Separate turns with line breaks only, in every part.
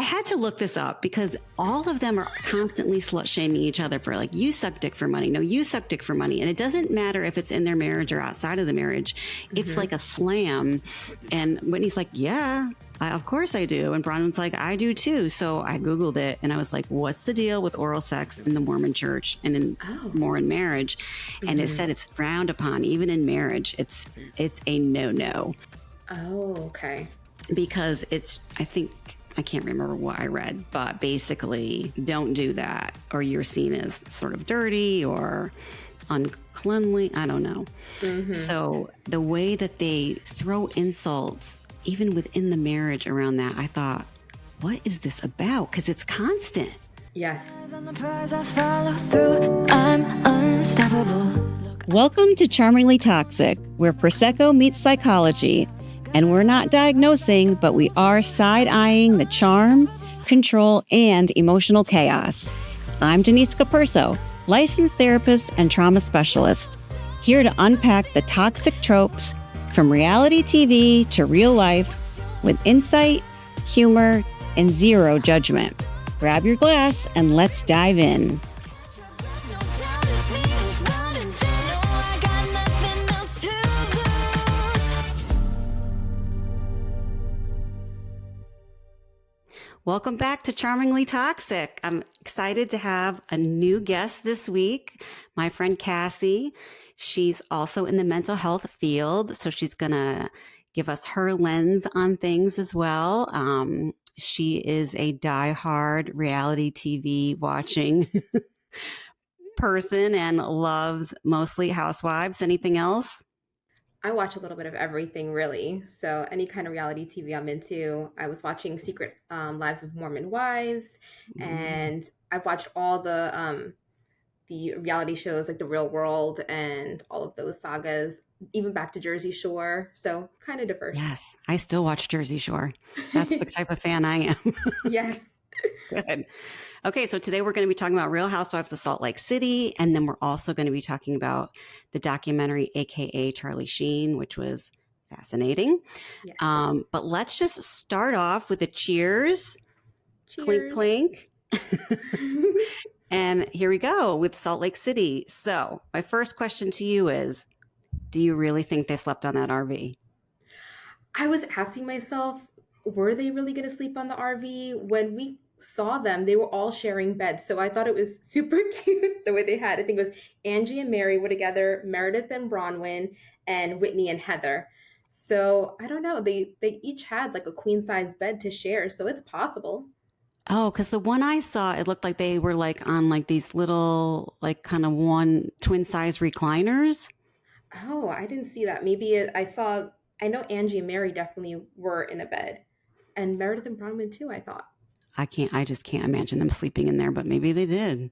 I had to look this up because all of them are constantly slut shaming each other for like, you suck dick for money. No, you suck dick for money. And it doesn't matter if it's in their marriage or outside of the marriage. It's like a slam. And Whitney's like, yeah, of course I do. And Bronwyn's like, I do too. So I Googled it and I was like, what's the deal with oral sex in the Mormon church and in Mormon marriage? And it said it's frowned upon, even in marriage. It's a no-no.
Oh, okay.
Because I can't remember what I read, but basically don't do that or you're seen as sort of dirty or uncleanly. I don't know. So the way that they throw insults, even within the marriage around that, I thought, what is this about? Because it's constant.
Yes.
Welcome to Charmingly Toxic, where Prosecco meets psychology. And we're not diagnosing, but we are side-eyeing the charm, control, and emotional chaos. I'm Denise Caperso, licensed therapist and trauma specialist, here to unpack the toxic tropes from reality TV to real life with insight, humor, and zero judgment. Grab your glass and let's dive in. Welcome back to Charmingly Toxic. I'm excited to have a new guest this week, my friend Cassie. She's also in the mental health field, so she's going to give us her lens on things as well. She is a diehard reality TV watching person and loves mostly Housewives. Anything else?
I watch a little bit of everything, really. So any kind of reality TV I'm into. I was watching Secret Lives of Mormon Wives, and I've watched all the reality shows like The Real World and all of those sagas, even back to Jersey Shore. So kind of diverse.
Yes, I still watch Jersey Shore. That's the type of fan I am.
Yes.
Good. Okay, so today we're going to be talking about Real Housewives of Salt Lake City, and then we're also going to be talking about the documentary, aka Charlie Sheen, which was fascinating.
Yes.
But let's just start off with a cheers.
Cheers.
Clink, clink. And here we go with Salt Lake City. So my first question to you is, do you really think they slept on that RV?
I was asking myself, were they really going to sleep on the RV? When we saw them, they were all sharing beds. So I thought it was super cute the way they had. I think it was Angie and Mary were together, Meredith and Bronwyn, and Whitney and Heather. So I don't know. They each had like a queen size bed to share. So it's possible.
Oh, because the one I saw, it looked like they were like on like these little, like kind of one twin size recliners.
Oh, I didn't see that. Maybe I know Angie and Mary definitely were in a bed. And Meredith and Bronwyn too, I thought.
I just can't imagine them sleeping in there, but maybe they did.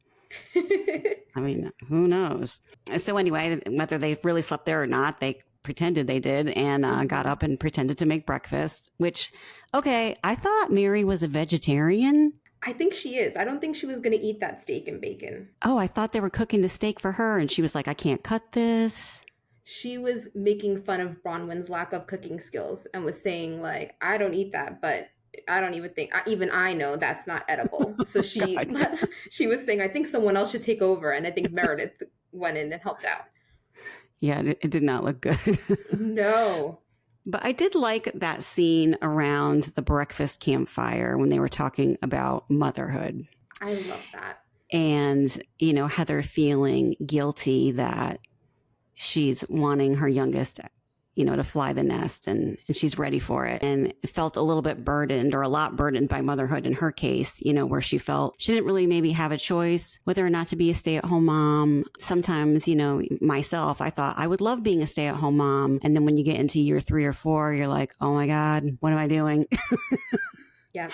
I mean, who knows? So anyway, whether they really slept there or not, they pretended they did and got up and pretended to make breakfast, which, okay, I thought Mary was a vegetarian.
I think she is. I don't think she was going to eat that steak and bacon.
Oh, I thought they were cooking the steak for her and she was like, I can't cut this.
She was making fun of Bronwyn's lack of cooking skills and was saying like, I don't eat that, but I don't even think, even I know that's not edible. So she was saying, I think someone else should take over. And I think Meredith went in and helped out.
Yeah, it did not look good.
No.
But I did like that scene around the breakfast campfire when they were talking about motherhood.
I love that.
And, Heather feeling guilty that she's wanting her youngest, to fly the nest and she's ready for it. And it felt a little bit burdened or a lot burdened by motherhood in her case, where she felt she didn't really maybe have a choice whether or not to be a stay-at-home mom. Sometimes, myself, I thought I would love being a stay-at-home mom. And then when you get into year 3 or 4, you're like, oh my God, what am I doing?
Yeah.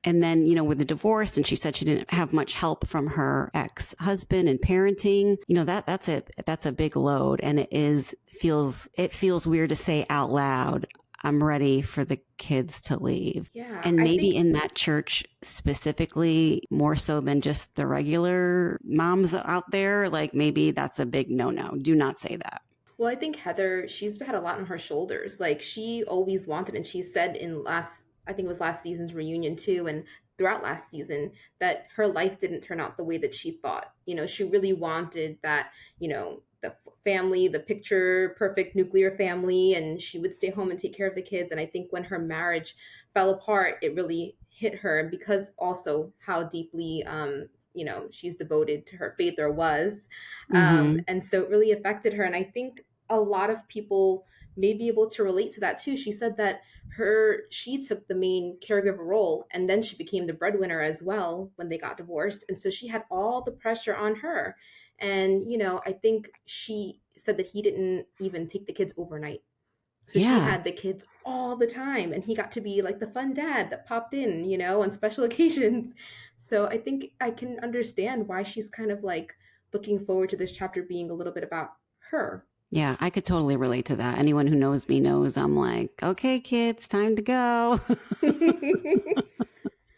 And then, with the divorce, and she said she didn't have much help from her ex-husband in parenting, that's a big load. And it feels weird to say out loud, I'm ready for the kids to leave.
Yeah.
And maybe in that church specifically, more so than just the regular moms out there, like maybe that's a big no-no. Do not say that.
Well, I think Heather, she's had a lot on her shoulders. Like she always wanted, and she said in I think it was last season's reunion too, and throughout last season, that her life didn't turn out the way that she thought. She really wanted that, the family, the picture perfect nuclear family, and she would stay home and take care of the kids. And I think when her marriage fell apart, it really hit her, because also how deeply she's devoted to her faith, or was.
Mm-hmm.
And so it really affected her. And I think a lot of people may be able to relate to that too. She said that she took the main caregiver role, and then she became the breadwinner as well when they got divorced. And so she had all the pressure on her. And I think she said that he didn't even take the kids overnight, so she
Yeah.
had the kids all the time, and he got to be like the fun dad that popped in, on special occasions. So I think I can understand why she's kind of like looking forward to this chapter being a little bit about her.
Yeah, I could totally relate to that. Anyone who knows me knows I'm like, okay, kids, time to go.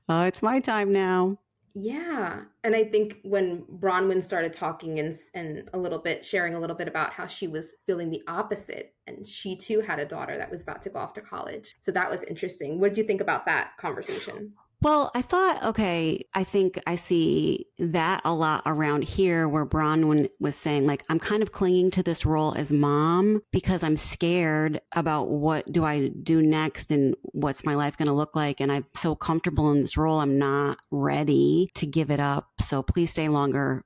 Oh, it's my time now.
Yeah. And I think when Bronwyn started talking and a little bit sharing a little bit about how she was feeling the opposite, and she too had a daughter that was about to go off to college. So that was interesting. What did you think about that conversation?
Well, I thought, okay, I think I see that a lot around here where Bronwyn was saying, like, I'm kind of clinging to this role as mom because I'm scared about what do I do next and what's my life going to look like. And I'm so comfortable in this role. I'm not ready to give it up. So please stay longer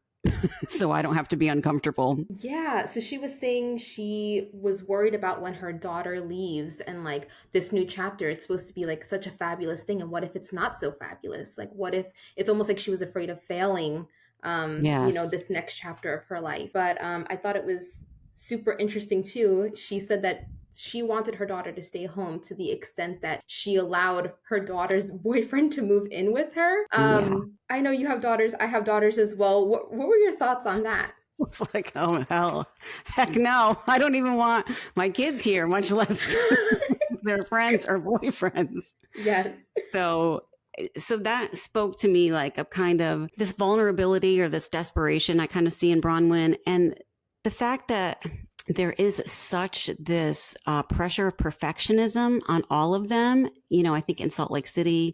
so I don't have to be uncomfortable.
Yeah, so she was saying she was worried about when her daughter leaves, and like this new chapter, it's supposed to be like such a fabulous thing. And what if it's not so fabulous? Like, what if it's almost like she was afraid of failing,
Yes.
this next chapter of her life. But I thought it was super interesting too. She said that she wanted her daughter to stay home to the extent that she allowed her daughter's boyfriend to move in with her.
Yeah.
I know you have daughters. I have daughters as well. What were your thoughts on that?
It's like, oh, hell, heck no. I don't even want my kids here, much less their friends or boyfriends.
Yes.
So, so that spoke to me like of kind of this vulnerability or this desperation I kind of see in Bronwyn. And the fact that there is such this pressure of perfectionism on all of them. I think in Salt Lake City,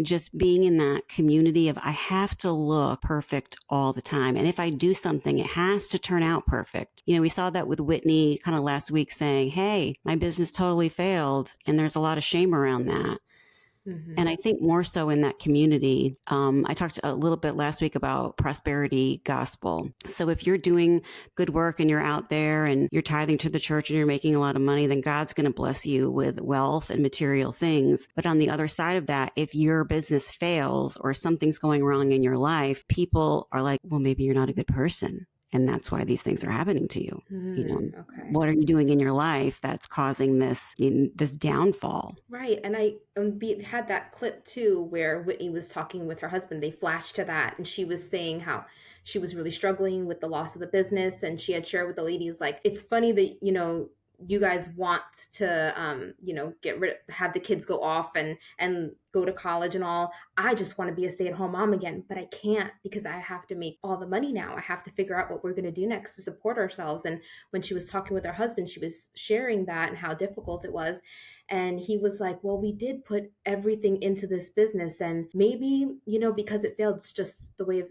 just being in that community of I have to look perfect all the time. And if I do something, it has to turn out perfect. We saw that with Whitney kind of last week saying, hey, my business totally failed. And there's a lot of shame around that. And I think more so in that community, I talked a little bit last week about prosperity gospel. So if you're doing good work and you're out there and you're tithing to the church and you're making a lot of money, then God's going to bless you with wealth and material things. But on the other side of that, if your business fails or something's going wrong in your life, people are like, well, maybe you're not a good person. And that's why these things are happening to you.
Okay.
What are you doing in your life that's causing this downfall?
Right. And I had that clip too where Whitney was talking with her husband. They flashed to that, and she was saying how she was really struggling with the loss of the business. And she had shared with the ladies, like, it's funny that, you guys want to, have the kids go off and go to college and all. I just want to be a stay-at-home mom again, but I can't, because I have to make all the money now. I have to figure out what we're going to do next to support ourselves. And when she was talking with her husband, she was sharing that and how difficult it was. And he was like, well, we did put everything into this business, and maybe, because it failed, it's just the way of,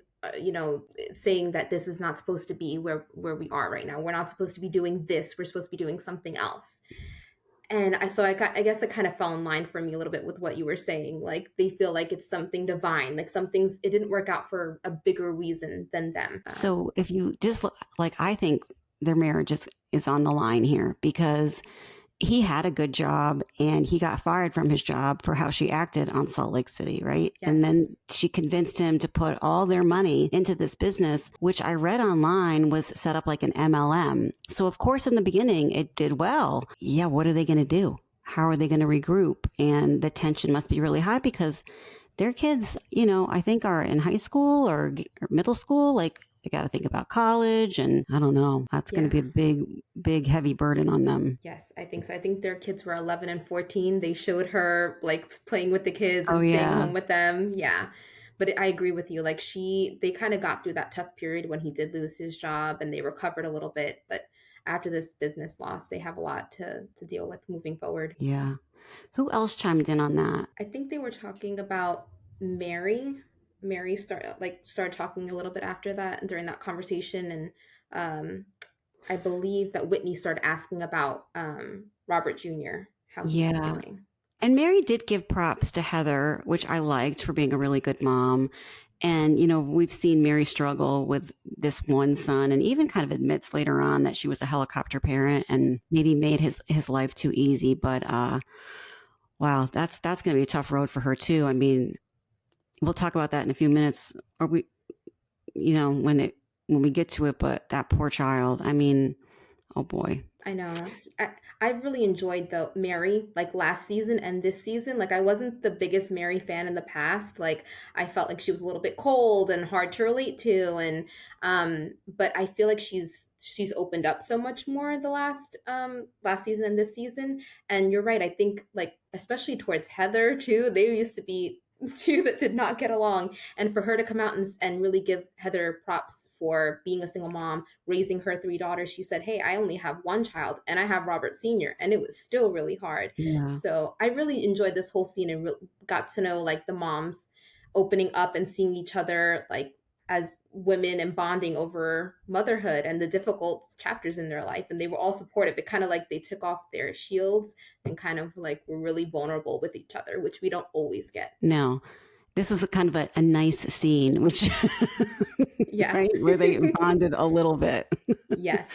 saying that this is not supposed to be where we are right now. We're not supposed to be doing this. We're supposed to be doing something else. And I guess it kind of fell in line for me a little bit with what you were saying. Like, they feel like it's something divine, like it didn't work out for a bigger reason than them.
So if you just look, like, I think their marriage is on the line here because he had a good job and he got fired from his job for how she acted on Salt Lake City, right?
Yes.
And then she convinced him to put all their money into this business, which I read online was set up like an MLM. So of course, in the beginning, it did well. Yeah, what are they going to do? How are they going to regroup? And the tension must be really high because their kids, I think are in high school or middle school. Like, they got to think about college, and I don't know. That's going to be a big, big, heavy burden on them.
Yes, I think so. I think their kids were 11 and 14. They showed her like playing with the kids and staying home with them. Yeah. But I agree with you. Like, they kind of got through that tough period when he did lose his job, and they recovered a little bit. But after this business loss, they have a lot to deal with moving forward.
Yeah. Who else chimed in on that?
I think they were talking about Mary. Mary started talking a little bit after that during that conversation, and um, I believe that Whitney started asking about Robert Jr., how he was
Yeah.
doing.
And Mary did give props to Heather, which I liked, for being a really good mom. And, we've seen Mary struggle with this one son, and even kind of admits later on that she was a helicopter parent and maybe made his life too easy. But wow, that's going to be a tough road for her too. I mean, we'll talk about that in a few minutes, or when we get to it. But that poor child, I mean, oh boy.
I know. I really enjoyed the Mary, like last season and this season. Like I wasn't the biggest Mary fan in the past. Like I felt like she was a little bit cold and hard to relate to, and but I feel like she's opened up so much more the last season and this season. And you're right. I think like especially towards Heather too. They used to be two that did not get along, and for her to come out and really give Heather props for being a single mom, raising her three daughters. She said, hey, I only have one child and I have Robert Sr., and it was still really hard.
Yeah.
So I really enjoyed this whole scene and got to know like the moms opening up and seeing each other like as women and bonding over motherhood and the difficult chapters in their life. And they were all supportive. It kind of like they took off their shields and kind of like were really vulnerable with each other, which we don't always get.
No, this was a kind of a nice scene, which
yeah,
right, where they bonded a little bit.
Yes.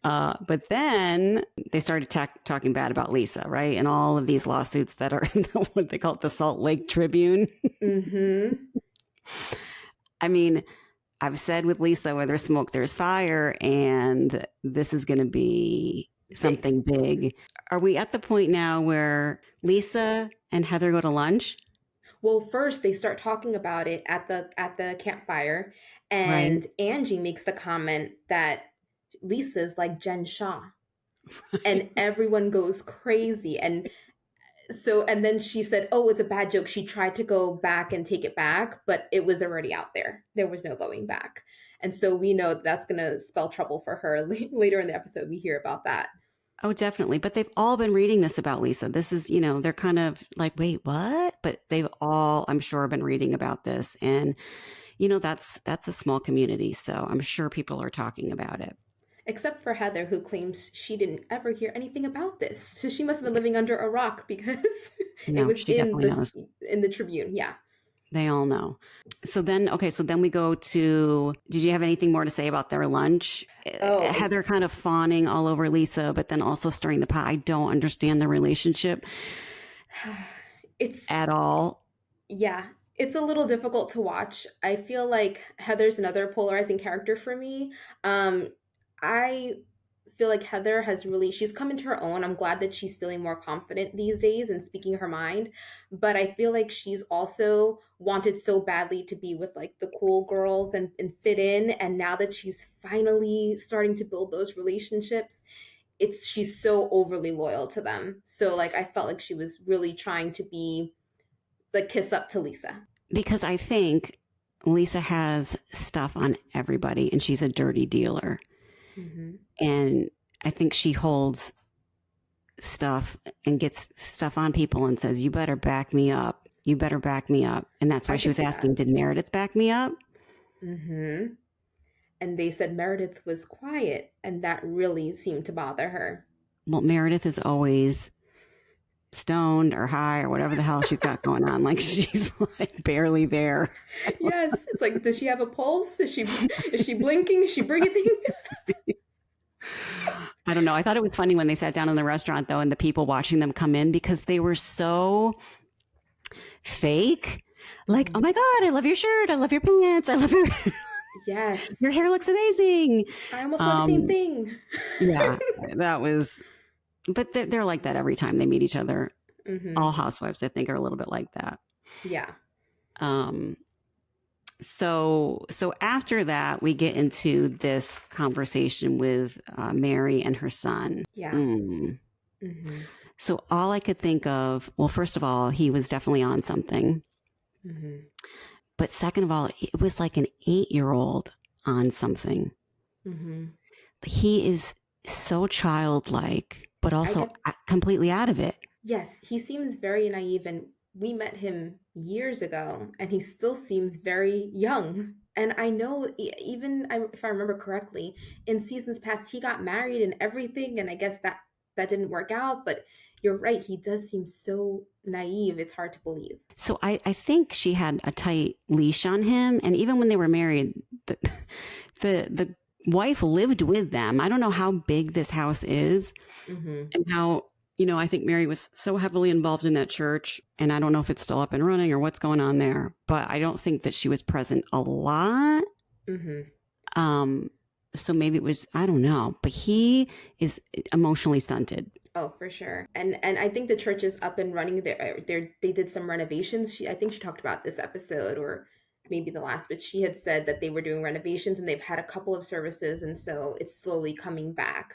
But then they started talking bad about Lisa, right? And all of these lawsuits that are in what they call it, the Salt Lake Tribune.
Mm-hmm.
I mean, I've said with Lisa, where there's smoke, there's fire, and this is going to be something big. Are we at the point now where Lisa and Heather go to lunch?
Well, first they start talking about it at the campfire, and
Right.
Angie makes the comment that Lisa's like Jen Shah, and everyone goes crazy. And then she said, "Oh, it's a bad joke." She tried to go back and take it back, but it was already out there. There was no going back, and so we know that's going to spell trouble for her later in the episode. We hear about that.
Oh, definitely. But they've all been reading this about Lisa. This is, they're kind of like, wait, what? But they've all, I'm sure, been reading about this. And, that's a small community. So I'm sure people are talking about it.
Except for Heather, who claims she didn't ever hear anything about this. So she must have been living under a rock because
No,
it was
she definitely knows.
In the Tribune. Yeah.
They all know. So then we go to, did you have anything more to say about their lunch?
Oh,
Heather kind of fawning all over Lisa, but then also stirring the pot. I don't understand the relationship at all.
Yeah, it's a little difficult to watch. I feel like Heather's another polarizing character for me. I feel like Heather she's come into her own. I'm glad that she's feeling more confident these days and speaking her mind. But I feel like she's also wanted so badly to be with like the cool girls and fit in. And now that she's finally starting to build those relationships, she's so overly loyal to them. So like I felt like she was really trying to be the kiss up to Lisa.
Because I think Lisa has stuff on everybody and she's a dirty dealer.
Mm-hmm.
And I think she holds stuff and gets stuff on people and says, you better back me up. You better back me up. And that's why she was asking, did Meredith back me up?
Mm-hmm. And they said Meredith was quiet, and that really seemed to bother her.
Well, Meredith is always stoned or high or whatever the hell she's got going on. Like she's like barely there.
Yes. It's like, does she have a pulse? Is she blinking? Is she breathing?
I don't know. I thought it was funny when they sat down in the restaurant though, and the people watching them come in because they were so fake. Like, oh my God, I love your shirt. I love your pants. I love your...
Yes.
Your hair looks amazing.
I almost thought the same thing.
Yeah, that was... But they're like that every time they meet each other.
Mm-hmm.
All housewives, I think, are a little bit like that.
Yeah.
So after that, we get into this conversation with Mary and her son.
Yeah.
Mm-hmm. So all I could think of, well, first of all, he was definitely on something.
Mm-hmm.
But second of all, it was like an 8-year-old on something.
Mm-hmm.
He is so childlike, but also completely out of it.
Yes, he seems very naive, and we met him years ago, and he still seems very young. And I know, if I remember correctly, in seasons past, he got married and everything, and I guess that didn't work out. But you're right, he does seem so naive. It's hard to believe.
So I think she had a tight leash on him. And even when they were married, the, the wife lived with them. I don't know how big this house is
Hmm.
and how, I think Mary was so heavily involved in that church. And I don't know if it's still up and running or what's going on there, but I don't think that she was present a lot.
Hmm.
Um, so maybe it was, I don't know, but he is emotionally stunted.
Oh, for sure. And I think the church is up and running. They did some renovations. I think she talked about this episode or maybe the last, but she had said that they were doing renovations and they've had a couple of services, and so it's slowly coming back.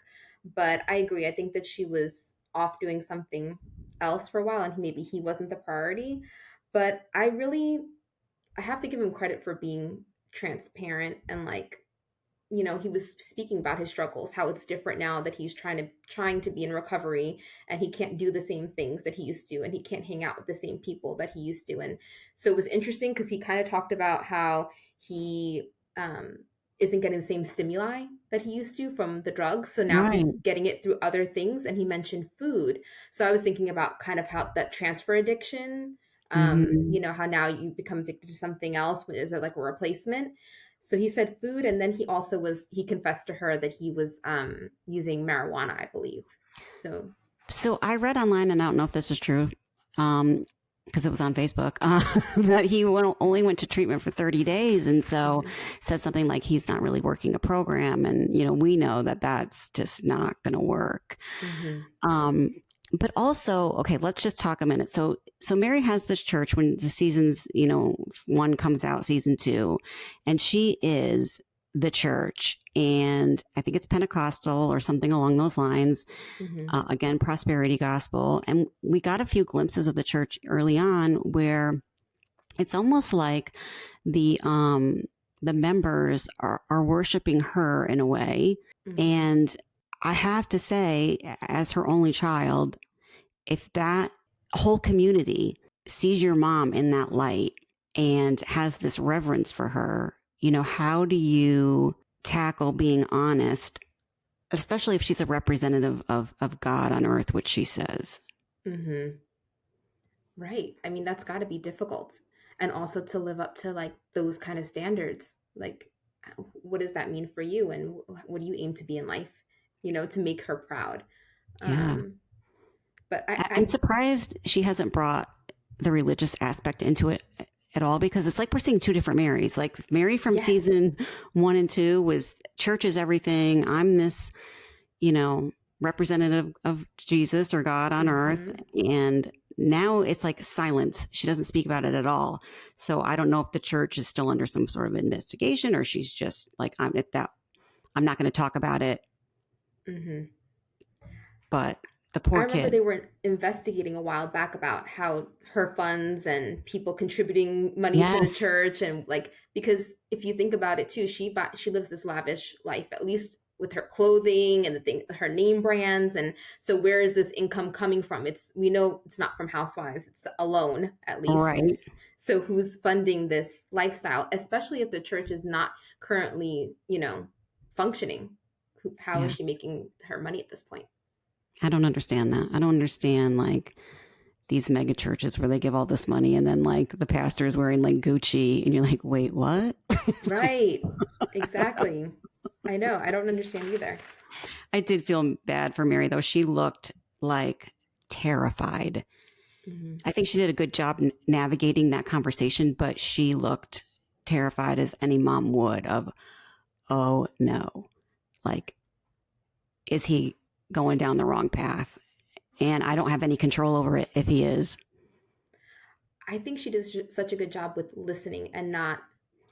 But I agree. I think that she was off doing something else for a while, and maybe he wasn't the priority. But I have to give him credit for being transparent and like, he was speaking about his struggles, how it's different now that he's trying to be in recovery, and he can't do the same things that he used to, and he can't hang out with the same people that he used to. And so it was interesting because he kind of talked about how he isn't getting the same stimuli that he used to from the drugs, so now he's
Right.
getting it through other things. And he mentioned food, so I was thinking about kind of how that transfer addiction,
Hmm.
how now you become addicted to something else, is it like a replacement? So he said food, and then he confessed to her that he was using marijuana, I believe. So.
So I read online, and I don't know if this is true, because it was on Facebook, that he only went to treatment for 30 days. And so
Mhm.
said something like he's not really working a program. And, we know that that's just not going to work.
Mhm.
Um, but also, okay, let's just talk a minute. So Mary has this church when the seasons, one comes out, season two, and she is the church. And I think it's Pentecostal or something along those lines.
Mhm.
Again, prosperity gospel. And we got a few glimpses of the church early on where it's almost like the members are worshiping her in a way.
Mhm.
And I have to say, as her only child, if that whole community sees your mom in that light and has this reverence for her, how do you tackle being honest, especially if she's a representative of God on earth, which she says?
Mhm. Right. I mean, that's got to be difficult, and also to live up to like those kind of standards. Like, what does that mean for you, and what do you aim to be in life? To make her proud.
Yeah.
Um, but
I'm surprised she hasn't brought the religious aspect into it at all, because it's like we're seeing two different Marys. Like Mary from
yes.
season 1 and 2 was church is everything. I'm this, you know, representative of Jesus or God on earth.
Mhm.
And now it's like silence. She doesn't speak about it at all. So I don't know if the church is still under some sort of investigation, or she's just like, I'm not going to talk about it.
Mhm.
But the
I
poor
remember
kid.
they were investigating a while back about how her funds and people contributing money to the
Yes.
church, and like, because if you think about it too, she lives this lavish life, at least with her clothing and her name brands. And so where is this income coming from? We know it's not from Housewives, it's a loan at least.
Right.
So who's funding this lifestyle, especially if the church is not currently, functioning? How is
Yeah.
she making her money at this point?
I don't understand that. I don't understand like these mega churches where they give all this money and then like the pastor is wearing like Gucci and you're like, wait, what?
Right. Exactly. I know. I don't understand either.
I did feel bad for Mary though. She looked like terrified.
Hmm.
I think she did a good job navigating that conversation, but she looked terrified as any mom would of, oh no, like, is he going down the wrong path? And I don't have any control over it if he is.
I think she does such a good job with listening and not,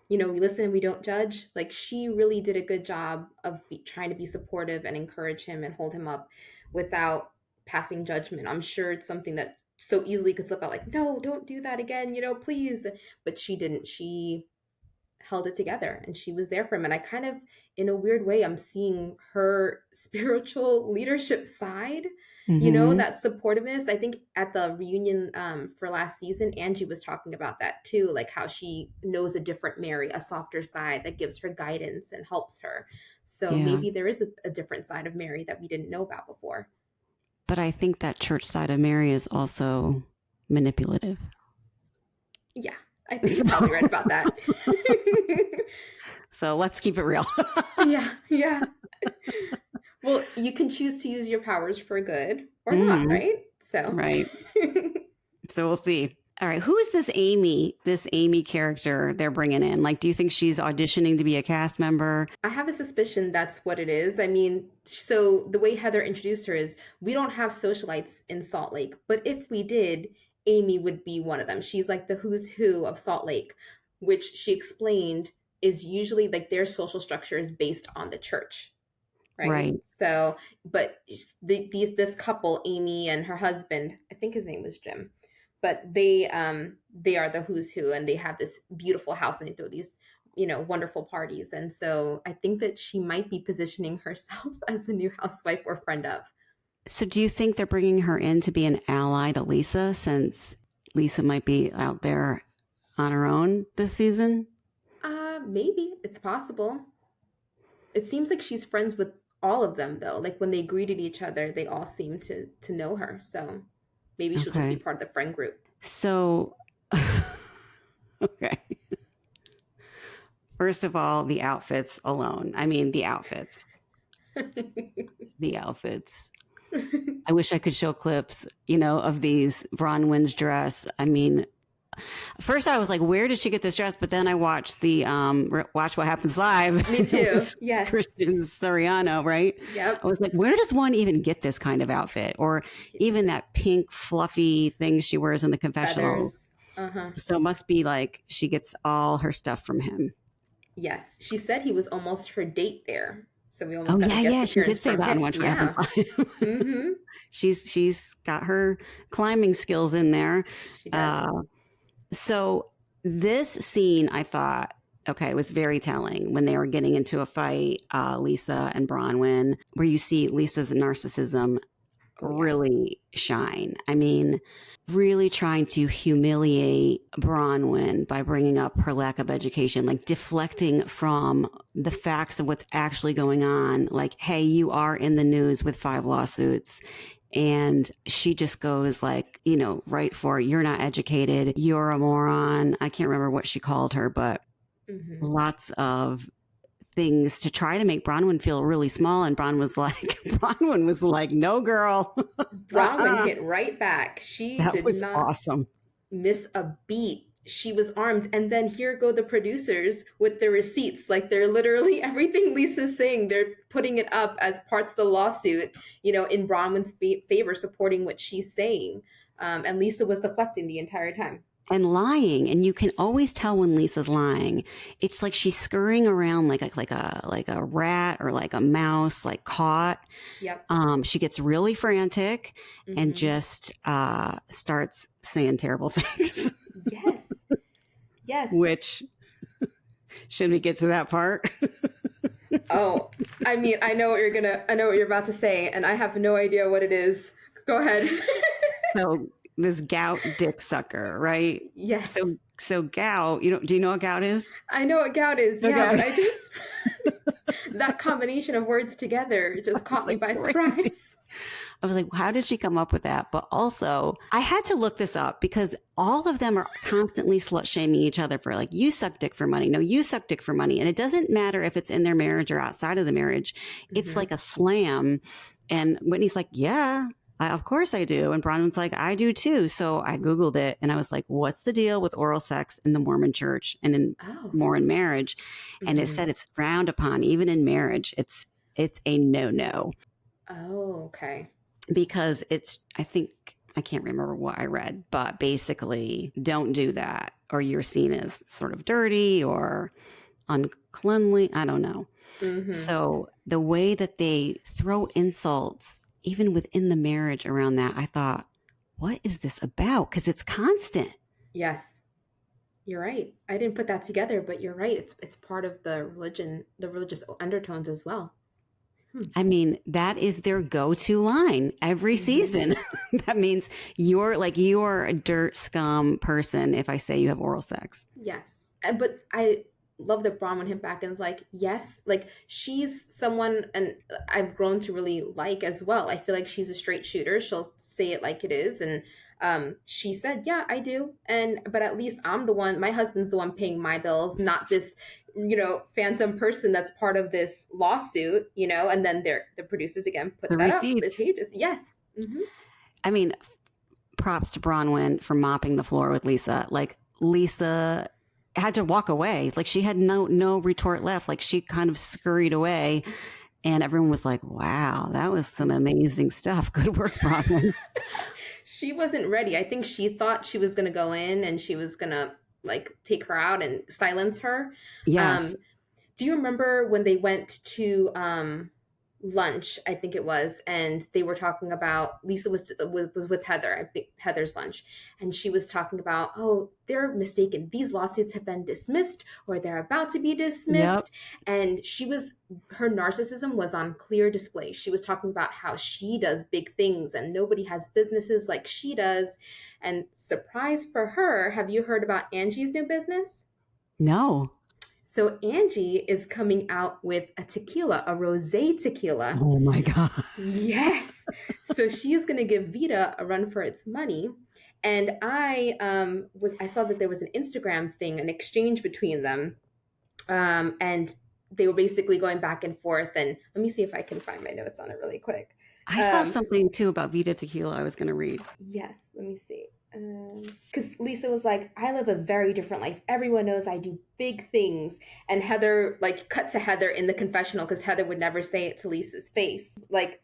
we listen and we don't judge. Like, she really did a good job of trying to be supportive and encourage him and hold him up without passing judgment. I'm sure it's something that so easily could slip out, like, no, don't do that again, please. But she didn't. She held it together and she was there for him. And I kind of, in a weird way, I'm seeing her spiritual leadership side. You know,
Mm-hmm.
that supportiveness. I think at the reunion for last season, Angie was talking about that too, like how she knows a different Mary, a softer side that gives her guidance and helps her. So
Yeah.
maybe there is a different side of Mary that we didn't know about before.
But I think that church side of Mary is also manipulative.
Yeah, I think you're probably right about that.
So let's keep it real.
Yeah, yeah. Well, you can choose to use your powers for good or not,
Hmm.
right? So
Right. So we'll see. All right. Who is this Amy character they're bringing in? Like, do you think she's auditioning to be a cast member?
I have a suspicion that's what it is. I mean, so the way Heather introduced her is we don't have socialites in Salt Lake, but if we did, Amy would be one of them. She's like the who's who of Salt Lake, which she explained is usually like their social structure is based on the church, right?
Right.
So, but this couple, Amy and her husband, I think his name was Jim, but they are the who's who, and they have this beautiful house, and they throw these wonderful parties, and so I think that she might be positioning herself as the new housewife or friend of.
So do you think they're bringing her in to be an ally to Lisa since Lisa might be out there on her own this season?
Maybe it's possible. It seems like she's friends with all of them though. Like when they greeted each other, they all seem to know her. So maybe she'll just be
Okay.
part of the friend group.
So, okay. First of all, the outfits alone. I mean, the outfits. The outfits. I wish I could show clips, of these Bronwyn's dress. I mean, first I was like, where did she get this dress? But then I watched the Watch What Happens Live.
Me
It
too.
was
Yes.
Christian Siriano, right?
Yep.
I was like, where does one even get this kind of outfit? Or even that pink fluffy thing she wears in the confessional.
Feathers. Uh-huh.
So it must be like she gets all her stuff from him.
Yes. She said he was almost her date there. So we
Oh
almost got a
yeah,
guest
yeah. She
appearance
did say
from
that on
him.
Watch What
Yeah.
Happens Live.
Mm-hmm.
She's got her climbing skills in there.
She does.
So this scene, I thought, okay, was very telling when they were getting into a fight, Lisa and Bronwyn, where you see Lisa's narcissism
Oh, yeah.
really shine. I mean, really trying to humiliate Bronwyn by bringing up her lack of education, like deflecting from the facts of what's actually going on. Like, hey, you are in the news with 5 lawsuits. And she just goes like, right for it. You're not educated. You're a moron. I can't remember what she called her, but
Mm-hmm.
lots of things to try to make Bronwyn feel really small. And Bronwyn was like, no, girl.
Bronwyn hit right back. She
That
did
was
not
awesome.
miss a beat. She was armed. And then here go the producers with the receipts. Like they're literally everything Lisa's saying, they're putting it up as parts of the lawsuit, in Bronwyn's favor, supporting what she's saying. And Lisa was deflecting the entire time.
And lying, and you can always tell when Lisa's lying. It's like she's scurrying around like a rat or like a mouse, like caught.
Yep.
She gets really frantic and
Mm-hmm.
just starts saying terrible things.
Yes. Yes.
Which should we get to that part?
Oh, I mean, I know what you're about to say, and I have no idea what it is. Go ahead.
So this gout dick sucker, right?
Yes.
So gout, do you know what gout is?
I know what gout is, yeah,
Okay.
but I just that combination of words together just caught me by
crazy.
surprise.
I was like, how did she come up with that? But also, I had to look this up because all of them are constantly slut shaming each other for like, you suck dick for money. No, you suck dick for money. And it doesn't matter if it's in their marriage or outside of the marriage. It's like a slam. And Whitney's like, yeah, of course I do. And Bronwyn's like, I do too. So I Googled it and I was like, what's the deal with oral sex in the Mormon church and in Mormon marriage? And it said it's frowned upon, even in marriage. It's a no-no.
Oh, okay.
Because I can't remember what I read, but basically don't do that or you're seen as sort of dirty or uncleanly. I don't know.
Mm-hmm.
So the way that they throw insults, even within the marriage around that, I thought, what is this about? Because it's constant.
Yes. You're right. I didn't put that together, but you're right. It's part of the religion, the religious undertones as well. Hmm.
I mean, that is their go-to line every season. That means you're a dirt scum person if I say you have oral sex.
Yes. But I love that Braun went him back and was like, yes, like she's someone and I've grown to really like as well. I feel like she's a straight shooter. She'll say it like it is. And she said, yeah, I do. But at least I'm the one, my husband's the one paying my bills, not this, phantom person that's part of this lawsuit, and then the producers again
The
put that up. The
receipts.
pages. Yes. Hmm.
I mean, props to Bronwyn for mopping the floor with Lisa. Like Lisa had to walk away. Like she had no retort left. Like she kind of scurried away. And everyone was like, wow, that was some amazing stuff. Good work, Bronwyn.
She wasn't ready. I think she thought she was going to go in and she was going to like take her out and silence her.
Yes.
Um, do you remember when they went to lunch? I think it was, and they were talking about Lisa was with Heather. I think Heather's lunch, and she was talking about, oh, they're mistaken. These lawsuits have been dismissed, or they're about to be
Yep.
dismissed. And her narcissism was on clear display. She was talking about how she does big things, and nobody has businesses like she does. And surprise for her, have you heard about Angie's new business?
No.
So Angie is coming out with a tequila, a rosé tequila.
Oh my God.
Yes. So she is going to give Vita a run for its money. And I saw that there was an Instagram thing, an exchange between them. And they were basically going back and forth. And let me see if I can find my notes on it really quick.
I saw something too about Vita Tequila I was going to read.
Yes, let me see. Because Lisa was like, I live a very different life. Everyone knows I do big things. And Heather, like, cut to Heather in the confessional because Heather would never say it to Lisa's face. Like,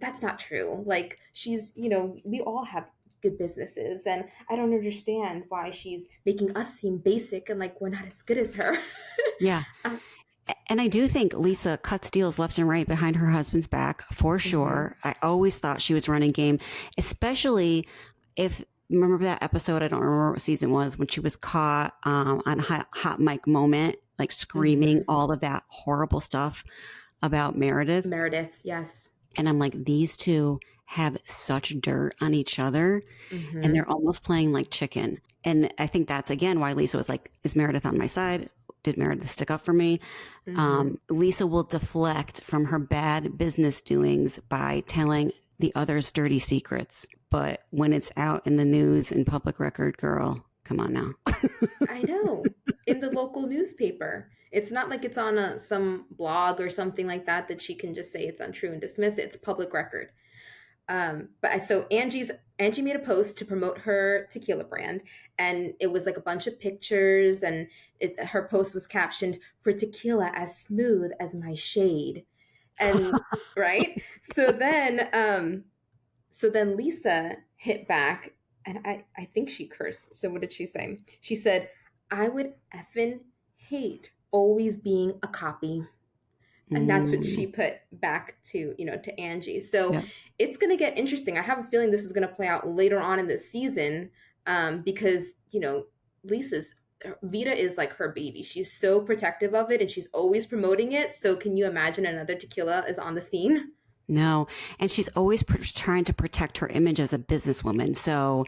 that's not true. Like, she's, we all have good businesses. And I don't understand why she's making us seem basic and like we're not as good as her.
Yeah. And I do think Lisa cuts deals left and right behind her husband's back, for sure. I always thought she was running game, especially if, remember that episode, I don't remember what season was, when she was caught on hot mic moment, like screaming all of that horrible stuff about Meredith.
Meredith, yes.
And I'm like, these two have such dirt on each other and they're almost playing like chicken. And I think that's, again, why Lisa was like, is Meredith on my side? Did Meredith stick up for me? Lisa will deflect from her bad business doings by telling the others dirty secrets. But when it's out in the news and public record, girl, come on now.
I know. In the local newspaper. It's not like it's on some blog or something like that she can just say it's untrue and dismiss it. It's public record. So Angie made a post to promote her tequila brand, and it was like a bunch of pictures, and her post was captioned, "For tequila as smooth as my shade," and right. So then Lisa hit back, and I think she cursed. So what did she say? She said, "I would effing hate always being a copy." And that's what she put back to Angie. So it's going to get interesting. I have a feeling this is going to play out later on in the season because, Vita is like her baby. She's so protective of it and she's always promoting it. So can you imagine another tequila is on the scene?
No. And she's always trying to protect her image as a businesswoman. So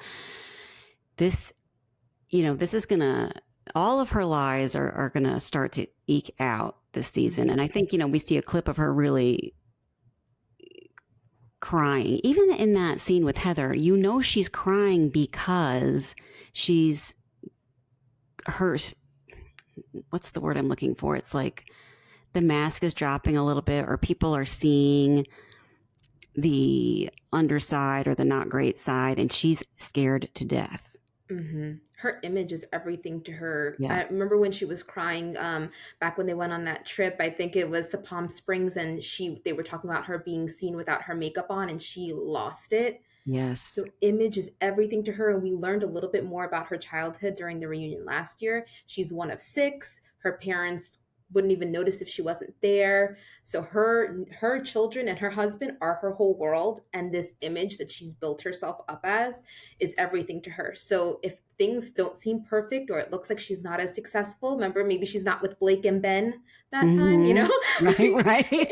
this is going to, all of her lies are going to start to eke out this season. And I think, we see a clip of her really crying. Even in that scene with Heather, she's crying because what's the word I'm looking for? It's like the mask is dropping a little bit, or people are seeing the underside or the not great side, and she's scared to death.
Her image is everything to her.
Yeah.
I remember when she was crying back when they went on that trip. I think it was to Palm Springs, and they were talking about her being seen without her makeup on, and she lost it.
Yes.
So image is everything to her. And we learned a little bit more about her childhood during the reunion last year. She's one of 6. Her parents wouldn't even notice if she wasn't there. So her children and her husband are her whole world. And this image that she's built herself up as is everything to her. So if things don't seem perfect or it looks like she's not as successful. Remember, maybe she's not with Blake and Ben that time, you know?
Right.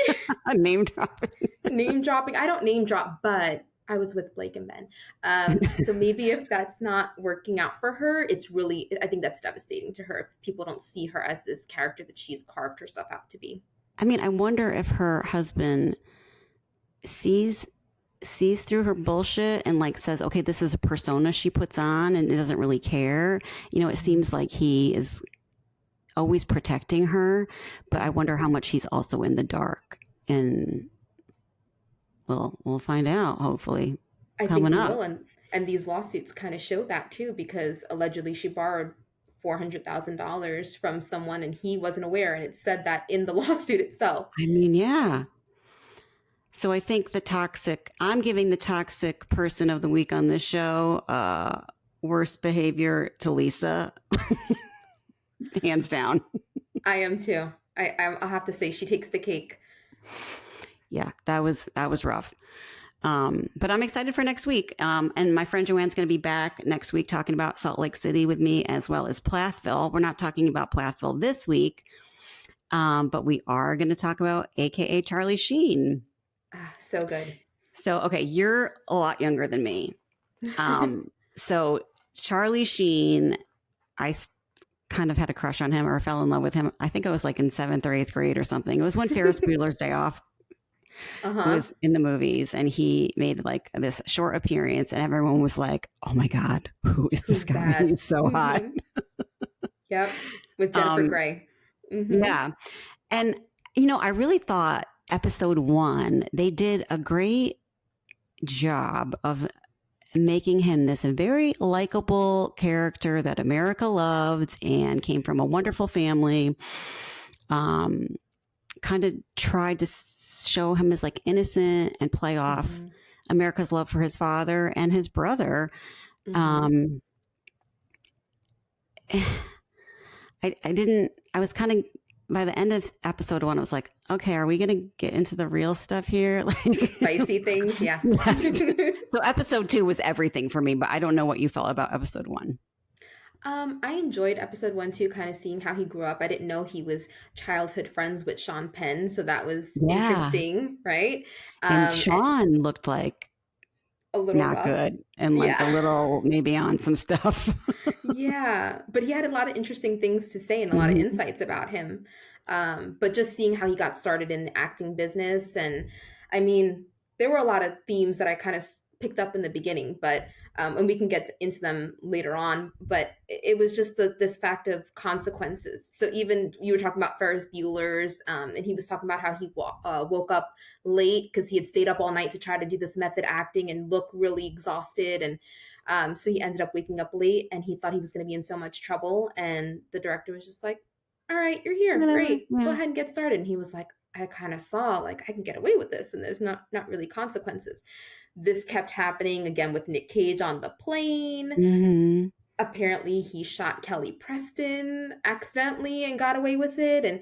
Name dropping.
Name dropping. I don't name drop, but I was with Blake and Ben. So maybe if that's not working out for her, it's really, I think that's devastating to her if people don't see her as this character that she's carved herself out to be.
I mean, I wonder if her husband sees through her bullshit and like says, okay, this is a persona she puts on and it doesn't really care. You know, it seems like he is always protecting her, but I wonder how much he's also in the dark. And we'll find out, hopefully,
I
coming
think we
up.
will. And these lawsuits kind of show that too, because allegedly she borrowed $400,000 from someone and he wasn't aware. And it said that in the lawsuit itself.
I mean, yeah. So I think I'm giving the toxic person of the week on this show, worst behavior to Lisa. Hands down.
I am too. I'll have to say she takes the cake.
Yeah, that was rough. But I'm excited for next week. And my friend Joanne's going to be back next week talking about Salt Lake City with me, as well as Plathville. We're not talking about Plathville this week, but we are going to talk about AKA Charlie Sheen.
So good.
So, okay, you're a lot younger than me. So Charlie Sheen, I kind of had a crush on him or fell in love with him. I think I was like in 7th or 8th grade or something. It was when Ferris Bueller's Day Off was in the movies, and he made like this short appearance, and everyone was like, "Oh my God, who is this guy? He's so hot."
Yep, with Jennifer Grey.
Yeah, and you know, I really thought episode 1 they did a great job of making him this very likable character that America loved and came from a wonderful family. Kind of tried to show him as like innocent and play off America's love for his father and his brother. I was kind of, by the end of episode 1, I was like, okay, are we going to get into the real stuff here? Like
spicy things. Yeah.
Yes. So episode 2 was everything for me, but I don't know what you felt about episode 1.
I enjoyed episode 1 too, kind of seeing how he grew up. I didn't know he was childhood friends with Sean Penn, so that was interesting, right?
And Sean looked like
a little
not
rough.
good and like a little maybe on some stuff.
Yeah, but he had a lot of interesting things to say and a lot of insights about him. But just seeing how he got started in the acting business, and I mean, there were a lot of themes that I kind of picked up in the beginning, but and we can get into them later on. But it was just this fact of consequences. So even you were talking about Ferris Bueller's, and he was talking about how he woke up late because he had stayed up all night to try to do this method acting and look really exhausted, and so he ended up waking up late, and he thought he was going to be in so much trouble. And the director was just like, "All right, you're here, great, go ahead and get started." And he was like, "I kind of saw like I can get away with this, and there's not really consequences." This kept happening again with Nick Cage on the plane. Apparently he shot Kelly Preston accidentally and got away with it. And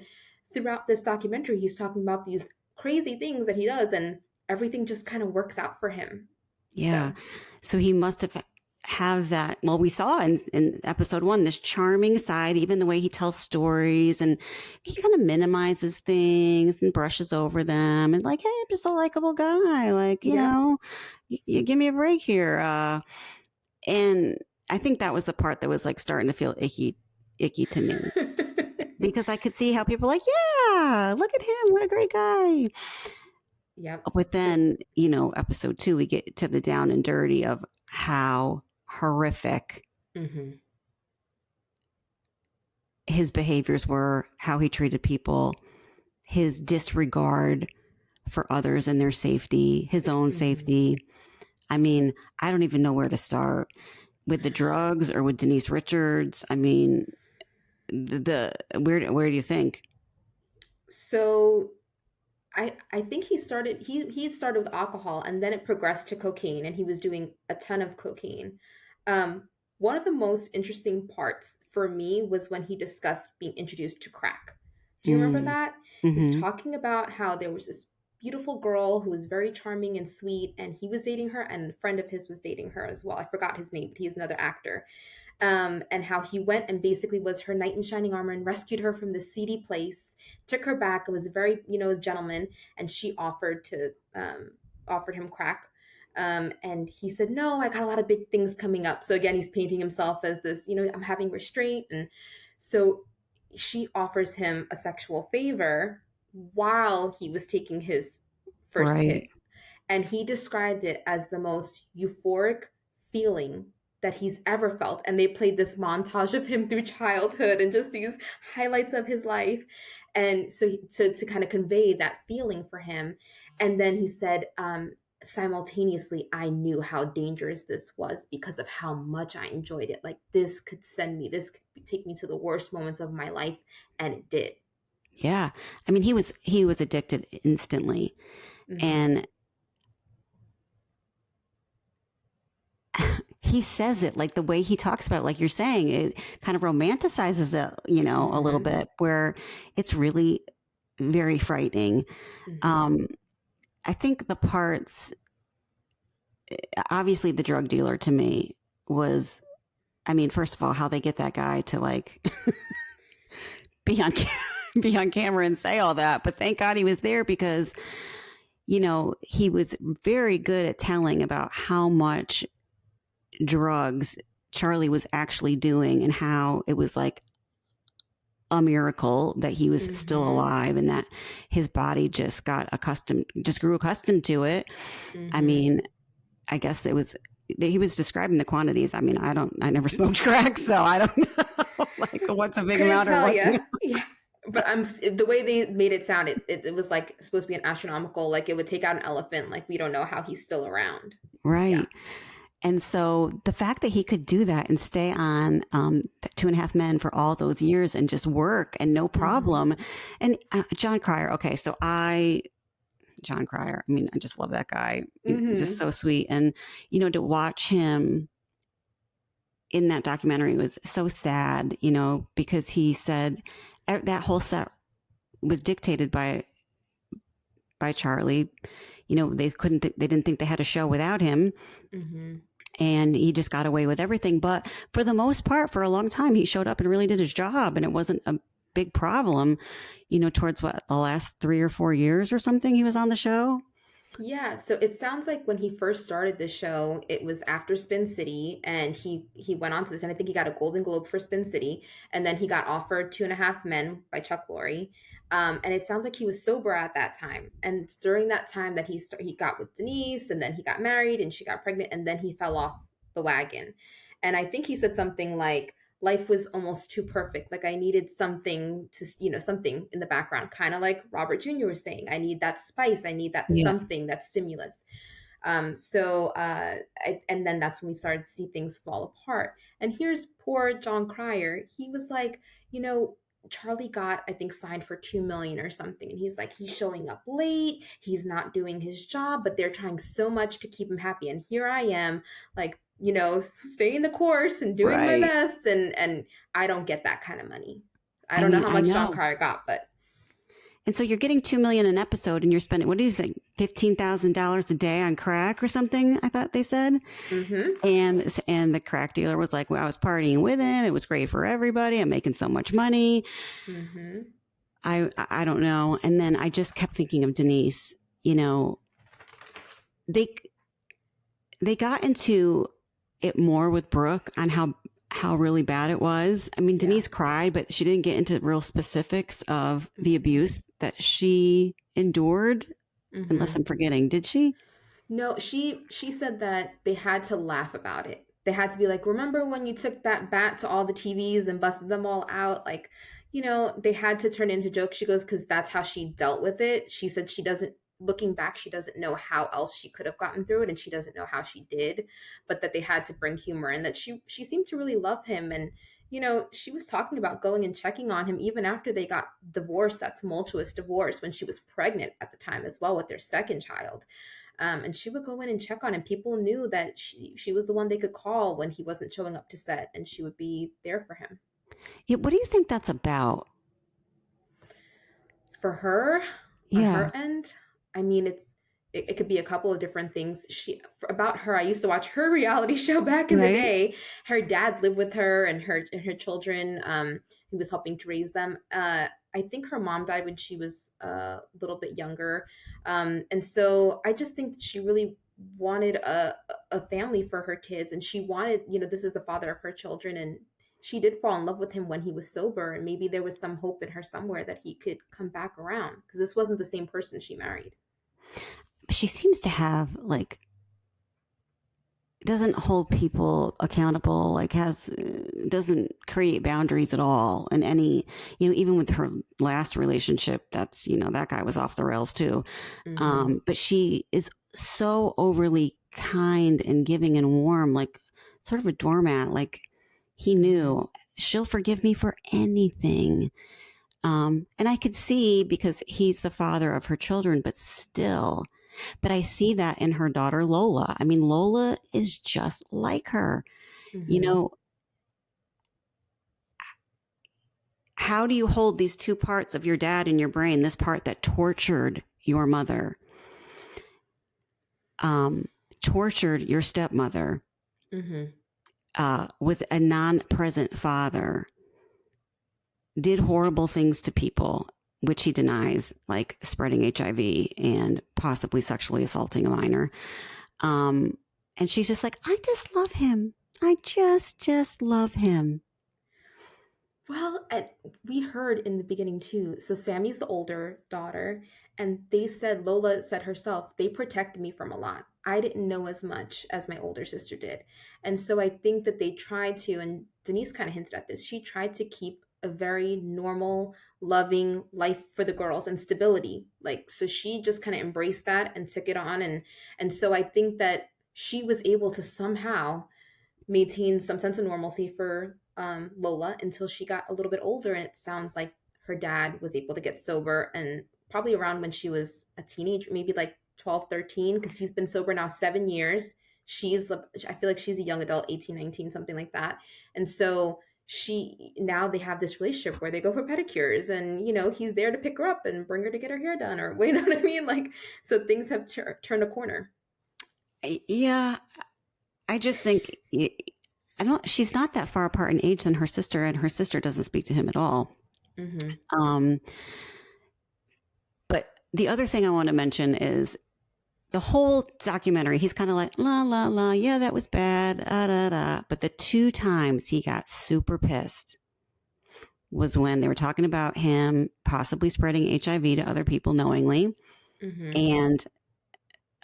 throughout this documentary, he's talking about these crazy things that he does, and everything just kind of works out for him.
Yeah. So he must have that. Well, we saw in episode 1, this charming side, even the way he tells stories, and he kind of minimizes things and brushes over them and like, hey, I'm just a likable guy. Like, you know, you give me a break here. And I think that was the part that was like starting to feel icky to me because I could see how people were like, yeah, look at him. What a great guy.
Yeah.
But then, you know, episode 2, we get to the down and dirty of how horrific his behaviors were, how he treated people, his disregard for others and their safety, his own safety. I mean, I don't even know where to start with the drugs or with Denise Richards. I mean, where do you think?
So I think he started with alcohol, and then it progressed to cocaine, and he was doing a ton of cocaine. One of the most interesting parts for me was when he discussed being introduced to crack. Do you remember that? He's talking about how there was this beautiful girl who was very charming and sweet, and he was dating her, and a friend of his was dating her as well. I forgot his name, but he's another actor. and how he went and basically was her knight in shining armor and rescued her from the seedy place, took her back, and was very, a gentleman, and she offered him crack. And he said, "No, I got a lot of big things coming up." So again, he's painting himself as this, I'm having restraint. And so she offers him a sexual favor while he was taking his first hit.
Right.
And he described it as the most euphoric feeling that he's ever felt. And they played this montage of him through childhood and just these highlights of his life. And so to kind of convey that feeling for him. And then he said, simultaneously, I knew how dangerous this was because of how much I enjoyed it. Like, this could take me to the worst moments of my life. And it did.
Yeah. I mean, he was addicted instantly.
Mm-hmm.
And he says it like the way he talks about it, like you're saying, it kind of romanticizes it, a little bit, where it's really very frightening.
Mm-hmm.
I think the parts, obviously the drug dealer to me was, I mean, first of all, how they get that guy to like be on camera and say all that. But thank God he was there, because, he was very good at telling about how much drugs Charlie was actually doing, and how it was like a miracle that he was still alive, and that his body just grew accustomed to it. I mean, I guess he was describing the quantities. I mean, I never smoked crack, so I don't know like what's a big amount or what's
yeah. But the way they made it sound, it was like supposed to be an astronomical, like it would take out an elephant. Like, we don't know how he's still around.
Right.
Yeah.
And so the fact that he could do that and stay on 2.5 Men for all those years and just work and no problem. And Jon Cryer. Okay. So Jon Cryer, I mean, I just love that guy. He's just so sweet. And, to watch him in that documentary was so sad, because he said that whole set was dictated by Charlie. They didn't think they had a show without him. And he just got away with everything. But for the most part, for a long time, he showed up and really did his job. And it wasn't a big problem, towards the last 3 or 4 years or something he was on the show.
Yeah, so it sounds like when he first started the show, it was after Spin City, and he went on to this, and I think he got a Golden Globe for Spin City, and then he got offered 2.5 Men by Chuck Lorre, and it sounds like he was sober at that time, and during that time that he got with Denise, and then he got married, and she got pregnant, and then he fell off the wagon, and I think he said something like, life was almost too perfect. Like, I needed something to, something in the background, kind of like Robert Jr. was saying, I need that spice. I need that something, that stimulus. And then that's when we started to see things fall apart. And here's poor Jon Cryer. He was like, Charlie got, I think, signed for 2 million or something. And he's like, he's showing up late. He's not doing his job, but they're trying so much to keep him happy. And here I am, like, staying the course and doing my best. And I don't get that kind of money. I don't know how much Jon Cryer got, but.
And so you're getting 2 million an episode, and you're spending, what do you say, $15,000 a day on crack or something? I thought they said. And the crack dealer was like, well, I was partying with him. It was great for everybody. I'm making so much money. I don't know. And then I just kept thinking of Denise. They got into it more with Brooke on how really bad it was. I mean, Denise cried, but she didn't get into real specifics of the abuse that she endured, unless I'm forgetting. Did she?
No, she said that they had to laugh about it. They had to be like, remember when you took that bat to all the TVs and busted them all out? Like, they had to turn into jokes. She goes, because that's how she dealt with it. She said looking back, she doesn't know how else she could have gotten through it, and she doesn't know how she did, but that they had to bring humor, and that she seemed to really love him. And she was talking about going and checking on him even after they got divorced, that tumultuous divorce, when she was pregnant at the time as well with their second child. And she would go in and check on him. People knew that she was the one they could call when he wasn't showing up to set, and she would be there for him.
Yeah, what do you think that's about?
For her, on her end, I mean, it could be a couple of different things. About her, I used to watch her reality show back in the
Right.
day. Her dad lived with her and her children. He was helping to raise them. I think her mom died when she was a little bit younger, and so I just think that she really wanted a family for her kids, and she wanted, this is the father of her children, and she did fall in love with him when he was sober, and maybe there was some hope in her somewhere that he could come back around, because this wasn't the same person she married.
She seems to have like doesn't hold people accountable, like has doesn't create boundaries at all. And any, even with her last relationship, that's, that guy was off the rails too.
Mm-hmm.
But she is so overly kind and giving and warm, like sort of a doormat. Like he
Mm-hmm.
knew she'll forgive me for anything. And I could see because he's the father of her children, but still, but I see that in her daughter, Lola. I mean, Lola is just like her. You
Mm-hmm.
know, how do you hold these two parts of your dad in your brain? This part that tortured your mother, um, tortured your stepmother,
Mm-hmm.
was a non present father, did horrible things to people, which he denies, like spreading HIV and possibly sexually assaulting a minor. And she's just like, I just love him. I just love him.
Well, we heard in the beginning too. So Sammy's the older daughter, and they said, Lola said herself, they protected me from a lot. I didn't know as much as my older sister did. And so I think that they tried to, and Denise kind of hinted at this, she tried to keep a very normal, loving life for the girls and stability. Like, so she just kind of embraced that and took it on. And so I think that she was able to somehow maintain some sense of normalcy for Lola until she got a little bit older. And it sounds like her dad was able to get sober, and probably around when she was a teenager, maybe like 12, 13, because he's been sober now 7 years. I feel like she's a young adult, 18, 19, something like that. And so now they have this relationship where they go for pedicures, and he's there to pick her up and bring her to get her hair done, or you know what I mean, like, so things have turned a corner.
Yeah, I just think I don't. She's not that far apart in age than her sister, and her sister doesn't speak to him at all.
Mm-hmm.
Um, but the other thing I want to mention is the whole documentary. He's kind of like la la la, yeah, that was bad, da da da. But the two times he got super pissed was when they were talking about him possibly spreading HIV to other people knowingly
Mm-hmm.
and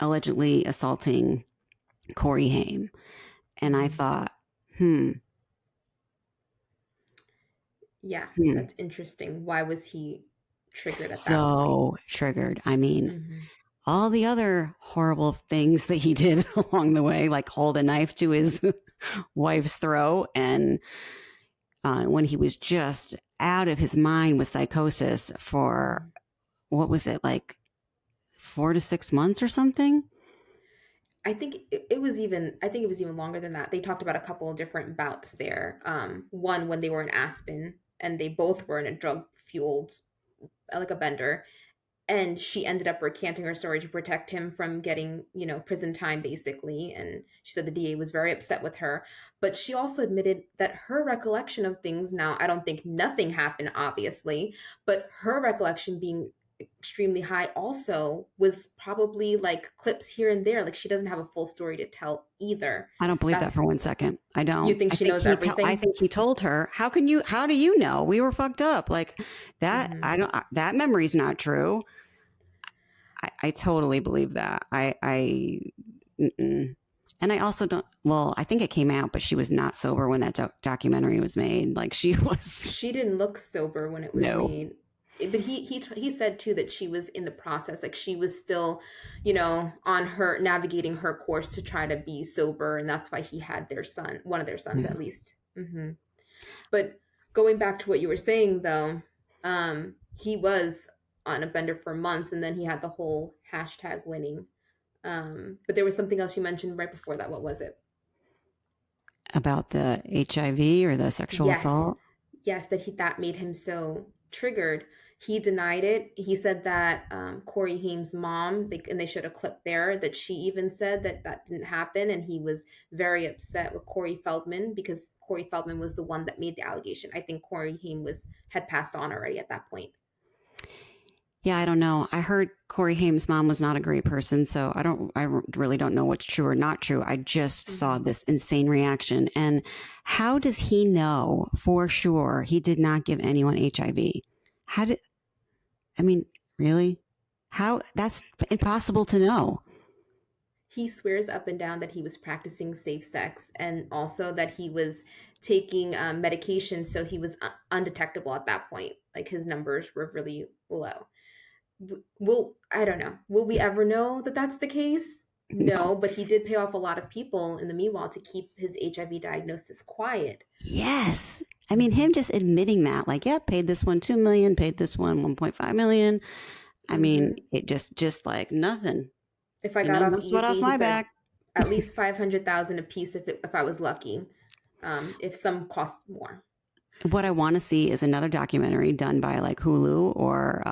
allegedly assaulting Corey Haim. And I
Mm-hmm.
thought,
Yeah,
hmm,
that's interesting. Why was he triggered at that point?
so triggered. I mean,
Mm-hmm.
all the other horrible things that he did along the way, like hold a knife to his wife's throat, and when he was just out of his mind with psychosis for
Mm-hmm.
what was it, like 4 to 6 months or something?
I think it was even longer than that. They talked about a couple of different bouts there. One when they were in Aspen and they both were in a drug fueled, like a bender, and she ended up recanting her story to protect him from getting, prison time basically. And she said the DA was very upset with her, but she also admitted that her recollection of things, now I don't think nothing happened obviously, but her recollection being extremely high also was probably like clips here and there, like she doesn't have a full story to tell either.
I don't believe
That's
that for 1 second. I
You
don't.
think she knows
I
everything?
think he told her. How do you know we were fucked up like that?
Mm-hmm.
I don't. That memory's not true. I totally believe that. Mm-mm. And I also don't. Well, I think it came out, but she was not sober when that documentary was made. Like she was.
She didn't look sober when it was
No.
made. But he said too that she was in the process, like she was still, on her navigating her course to try to be sober, and that's why he had one of their sons
Yeah.
at least. Mm-hmm. But going back to what you were saying though, he was on a bender for months, and then he had the whole hashtag winning. But there was something else you mentioned right before that. What was it?
About the HIV or the sexual
Yes,
assault.
yes, that made him so triggered, he denied it. He said that Corey Haim's mom, and they showed a clip there that she even said that that didn't happen, and he was very upset with Corey Feldman because Corey Feldman was the one that made the allegation. I think Corey Haim had passed on already at that point.
Yeah, I don't know. I heard Corey Haim's mom was not a great person, so I really don't know what's true or not true. I just saw this insane reaction. And how does he know for sure he did not give anyone HIV? I mean, really? How? That's impossible to know.
He swears up and down that he was practicing safe sex and also that he was taking medication, so he was undetectable at that point. Like his numbers were really low. I don't know. Will we ever know that that's the case? No, but he did pay off a lot of people in the meanwhile to keep his HIV diagnosis quiet.
Yes. I mean, him just admitting that, like, yeah, paid this one 2 million, paid this one 1.5 million. I mean, it just like nothing.
If I got off
most
easy,
off my back.
At least 500,000 a piece if I was lucky. If some cost more.
What I want to see is another documentary done by like Hulu or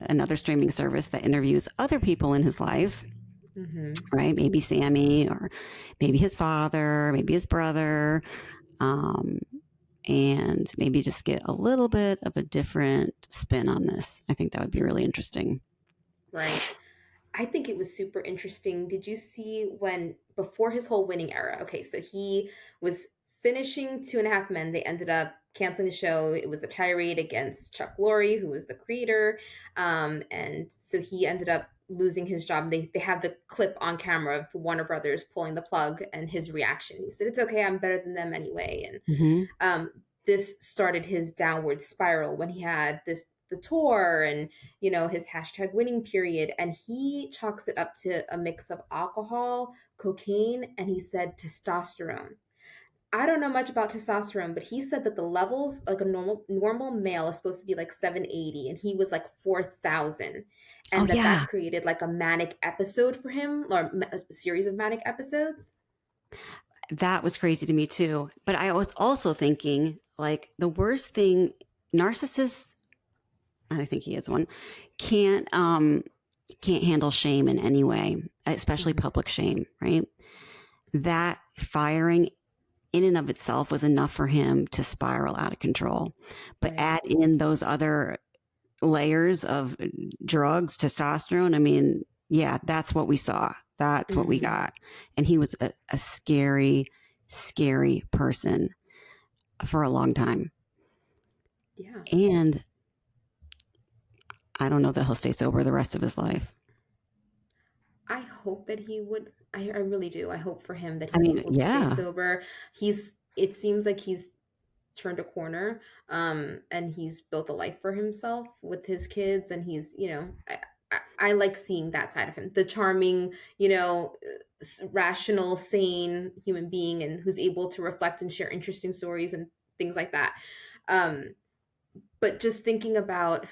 another streaming service that interviews other people in his life, right? Maybe Sammy or maybe his father, maybe his brother, and maybe just get a little bit of a different spin on this. I think that would be really interesting.
Right. I think it was super interesting. Did you see before his whole winning era? Okay, so he was finishing Two and a Half Men. They ended up canceling the show. It was a tirade against Chuck Lorre, who was the creator. And so he ended up losing his job. They have the clip on camera of Warner Brothers pulling the plug and his reaction. He said, "It's okay, I'm better than them anyway." And this started his downward spiral when he had the tour and his hashtag winning period, and he chalks it up to a mix of alcohol, cocaine, and he said testosterone. I don't know much about testosterone, but he said that the levels, like a normal male, is supposed to be like 780, and he was like 4,000, and that created like a manic episode for him, or a series of manic episodes.
That was crazy to me too. But I was also thinking, like, the worst thing, narcissists, and I think he is one, can't handle shame in any way, especially public shame, right? That firing in and of itself was enough for him to spiral out of control. But add in those other layers of drugs, testosterone, I mean, yeah, that's what we saw. That's what we got. And he was a scary, scary person for a long time.
Yeah.
And I don't know that he'll stay sober the rest of his life.
I hope that he would. I really do. I hope for him that he's able to stay sober. It seems like he's turned a corner, and he's built a life for himself with his kids, and he's, I like seeing that side of him, the charming, rational, sane human being, and who's able to reflect and share interesting stories and things like that. But just thinking about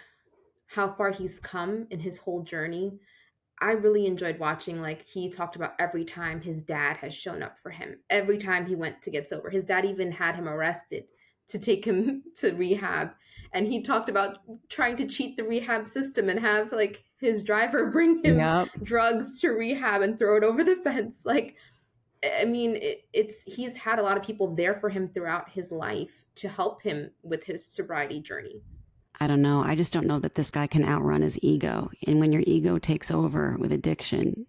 how far he's come in his whole journey, I really enjoyed watching. Like, he talked about every time his dad has shown up for him, every time he went to get sober. His dad even had him arrested to take him to rehab. And he talked about trying to cheat the rehab system and have like his driver bring him drugs to rehab and throw it over the fence. Like, I mean, he's had a lot of people there for him throughout his life to help him with his sobriety journey.
I don't know. I just don't know that this guy can outrun his ego. And when your ego takes over with addiction,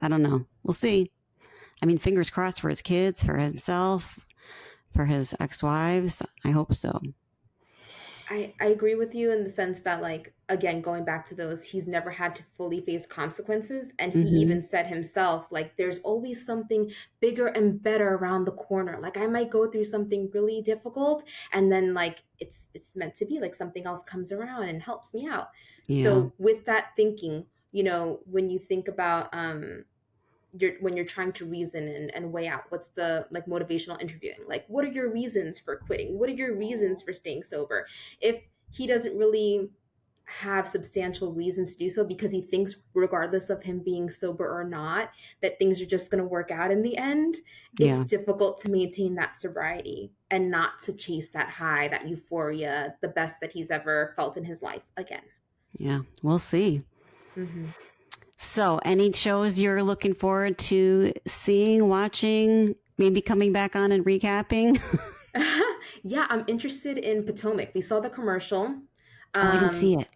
I don't know. We'll see. I mean, fingers crossed for his kids, for himself, for his ex-wives. I hope so.
I agree with you in the sense that, like, again, going back to those, he's never had to fully face consequences. And he even said himself, like, there's always something bigger and better around the corner. Like, I might go through something really difficult, and then like it's meant to be, like, something else comes around and helps me out. Yeah. So with that thinking, when you think about when you're trying to reason and weigh out what's the, like, motivational interviewing, like, what are your reasons for quitting? What are your reasons for staying sober? If he doesn't really have substantial reasons to do so because he thinks, regardless of him being sober or not, that things are just going to work out in the end. It's
Yeah.
difficult to maintain that sobriety and not to chase that high, that euphoria, the best that he's ever felt in his life again.
Yeah. We'll see.
Mm-hmm.
So, any shows you're looking forward to seeing, watching, maybe coming back on and recapping?
Yeah, I'm interested in Potomac. We saw the commercial.
I didn't see it.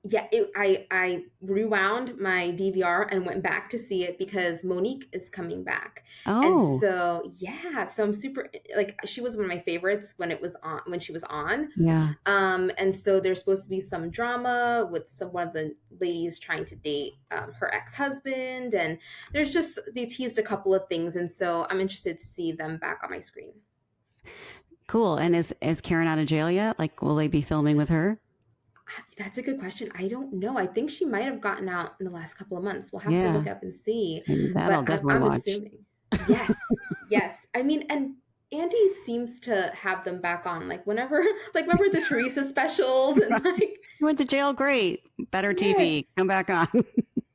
Yeah, I rewound my DVR and went back to see it because Monique is coming back. And
Oh,
so, yeah, so I'm super, like, she was one of my favorites when she was on.
yeah.
And so there's supposed to be some drama with one of the ladies trying to date her ex-husband, and they teased a couple of things, and so I'm interested to see them back on my screen.
Cool. And is Karen out of jail yet? Like, will they be filming with her?
That's a good question. I don't know. I think she might have gotten out in the last couple of months. We'll have to
Yeah.
look up and see.
And that
But
I'll definitely
I'm
watch.
assuming. Yes, yes. I mean, and Andy seems to have them back on, like whenever, like remember the Teresa specials and like
You went to jail. Great. Better
yes,
TV. Come back on.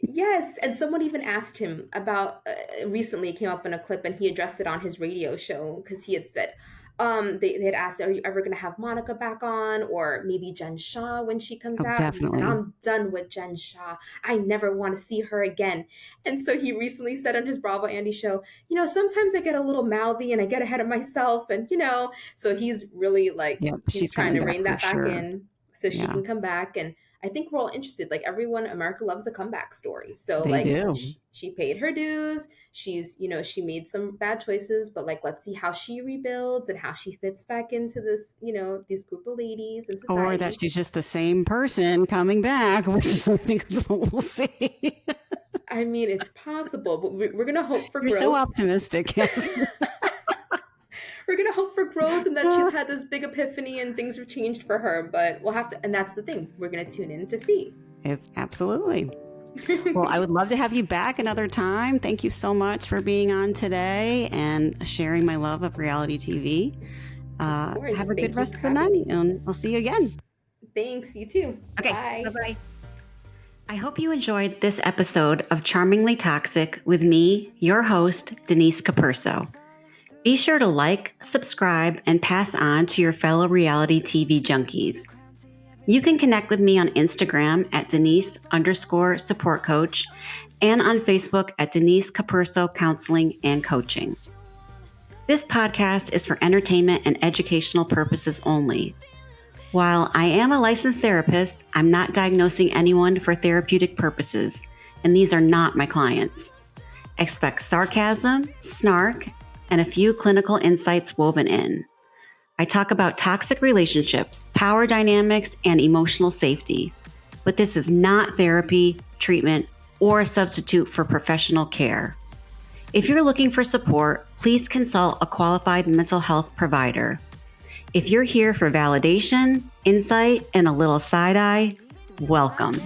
yes. And someone even asked him about recently. It came up in a clip, and he addressed it on his radio show because he had said, they had asked, "Are you ever going to have Monica back on, or maybe Jen Shah when she comes
Oh,
out?" And he said,
definitely.
"I'm done with Jen Shah. I never want to see her again." And so he recently said on his Bravo Andy show, sometimes I get a little mouthy and I get ahead of myself, and so he's really like
Yep.
he's
She's
trying
coming
to
back
rein
for
that back
sure.
in so she
Yeah.
can come back. And I think we're all interested. Like everyone, America loves a comeback story. So
They
like
do.
she paid her dues. She's, she made some bad choices, but like let's see how she rebuilds and how she fits back into this, these group of ladies in society.
Or that she's just the same person coming back, which I think is what we'll see.
I mean, it's possible, but we're going to hope for
You're
growth.
so optimistic. Yes.
We're going to hope for growth and that she's had this big epiphany and things have changed for her, but we'll have to, and that's the thing. We're going to tune in to see.
It's absolutely. Well, I would love to have you back another time. Thank you so much for being on today and sharing my love of reality TV. Have a good rest of the night, and I'll see you again.
Thanks. You too.
Okay.
Bye.
Bye-bye. I hope you enjoyed this episode of Charmingly Toxic with me, your host, Denise Capurso. Be sure to like, subscribe, and pass on to your fellow reality TV junkies. You can connect with me on Instagram at Denise_support coach and on Facebook at Denise Capurso Counseling and Coaching. This podcast is for entertainment and educational purposes only. While I am a licensed therapist, I'm not diagnosing anyone for therapeutic purposes, and these are not my clients. Expect sarcasm, snark, and a few clinical insights woven in. I talk about toxic relationships, power dynamics, and emotional safety. But this is not therapy, treatment, or a substitute for professional care. If you're looking for support, please consult a qualified mental health provider. If you're here for validation, insight, and a little side eye, welcome.